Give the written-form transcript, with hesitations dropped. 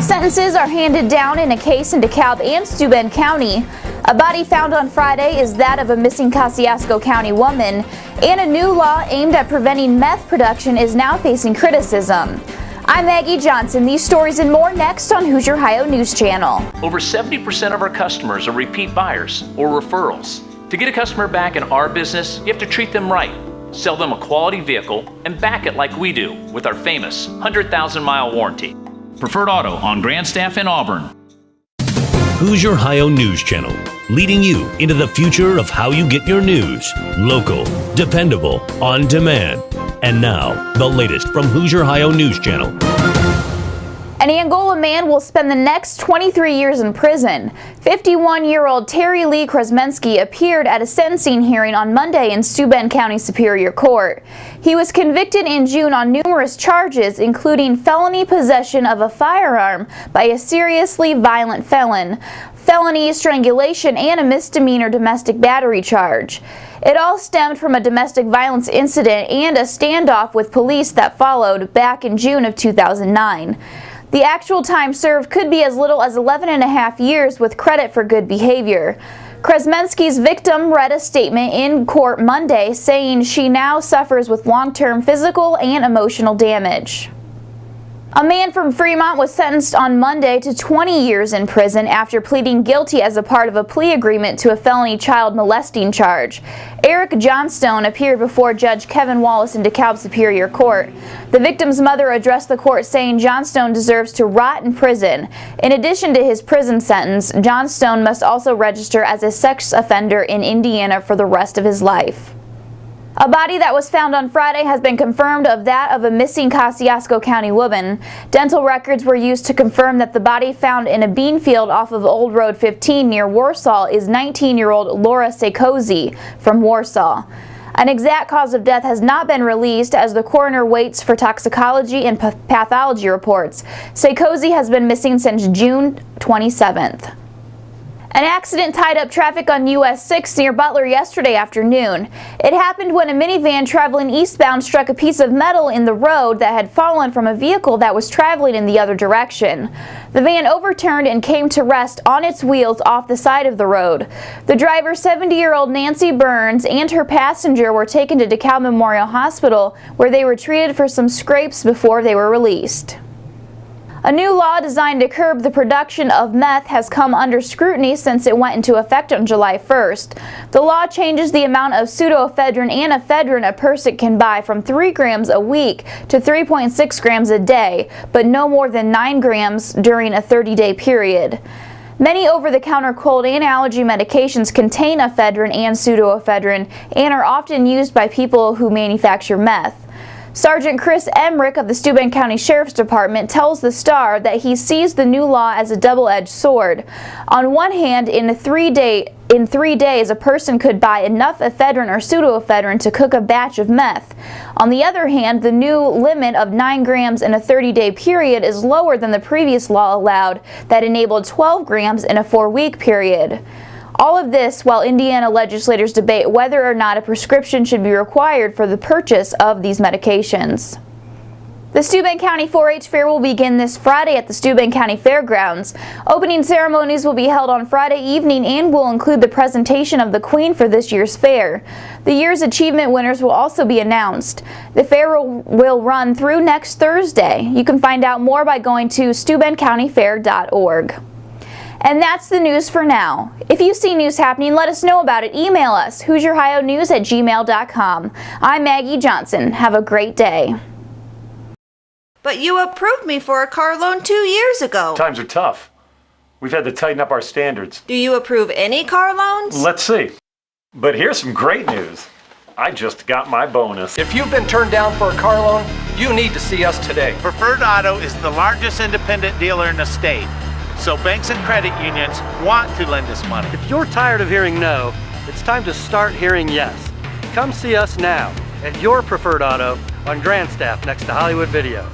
Sentences are handed down in a case in DEKALB and STEUBEN County. A body found on Friday is that of a missing KOSCIUSKO County woman, and a new law aimed at preventing meth production is now facing criticism. I'm Maggie Johnson. These stories and more next on Hoosier Ohio News Channel. Over 70% of our customers are repeat buyers or referrals. To get a customer back in our business, you have to treat them right, sell them a quality vehicle, and back it like we do with our famous 100,000-mile warranty. Preferred Auto on Grandstaff in Auburn. Hoosier Ohio News Channel, leading you into the future of how you get your news. Local, dependable, on demand. And now, the latest from Hoosier Ohio News Channel. An Angola man will spend the next 23 years in prison. 51-year-old Terry Lee Krasmensky appeared at a sentencing hearing on Monday in Steuben County Superior Court. He was convicted in June on numerous charges, including felony possession of a firearm by a seriously violent felon, felony strangulation, and a misdemeanor domestic battery charge. It all stemmed from a domestic violence incident and a standoff with police that followed back in June of 2009. The actual time served could be as little as 11.5 years with credit for good behavior. Krasmensky's victim read a statement in court Monday saying she now suffers with long-term physical and emotional damage. A man from Fremont was sentenced on Monday to 20 years in prison after pleading guilty as a part of a plea agreement to a felony child molesting charge. Eric Johnstone appeared before Judge Kevin Wallace in DeKalb Superior Court. The victim's mother addressed the court saying Johnstone deserves to rot in prison. In addition to his prison sentence, Johnstone must also register as a sex offender in Indiana for the rest of his life. A body that was found on Friday has been confirmed of that of a missing KOSCIUSKO County woman. Dental records were used to confirm that the body found in a bean field off of Old Road 15 near Warsaw is 19-year-old LARA SAYKOSY from Warsaw. An exact cause of death has not been released as the coroner waits for toxicology and pathology reports. SAYKOSY has been missing since June 27th. An accident tied up traffic on US 6 near Butler yesterday afternoon. It happened when a minivan traveling eastbound struck a piece of metal in the road that had fallen from a vehicle that was traveling in the other direction. The van overturned and came to rest on its wheels off the side of the road. The driver, 70-year-old Nancy Burns, and her passenger were taken to DeKalb Memorial Hospital, where they were treated for some scrapes before they were released. A new law designed to curb the production of meth has come under scrutiny since it went into effect on July 1st. The law changes the amount of pseudoephedrine and ephedrine a person can buy from 3 grams a week to 3.6 grams a day, but no more than 9 grams during a 30-day period. Many over-the-counter cold and allergy medications contain ephedrine and pseudoephedrine and are often used by people who manufacture meth. Sergeant Chris Emmerich of the Steuben County Sheriff's Department tells the Star that he sees the new law as a double-edged sword. On one hand, in 3 days, a person could buy enough ephedrine or pseudoephedrine to cook a batch of meth. On the other hand, the new limit of 9 grams in a 30-day period is lower than the previous law allowed that enabled 12 grams in a 4-week period. All of this while Indiana legislators debate whether or not a prescription should be required for the purchase of these medications. The Steuben County 4-H Fair will begin this Friday at the Steuben County Fairgrounds. Opening ceremonies will be held on Friday evening and will include the presentation of the Queen for this year's fair. The year's achievement winners will also be announced. The fair will run through next Thursday. You can find out more by going to SteubenCountyFair.org. And that's the news for now. If you see news happening, let us know about it. Email us, HoosierOhioNews@gmail.com. I'm Maggie Johnson. Have a great day. But you approved me for a car loan 2 years ago. Times are tough. We've had to tighten up our standards. Do you approve any car loans? Let's see. But here's some great news. I just got my bonus. If you've been turned down for a car loan, you need to see us today. Preferred Auto is the largest independent dealer in the state. So banks and credit unions want to lend us money. If you're tired of hearing no, it's time to start hearing yes. Come see us now at your Preferred Auto on Grandstaff next to Hollywood Video.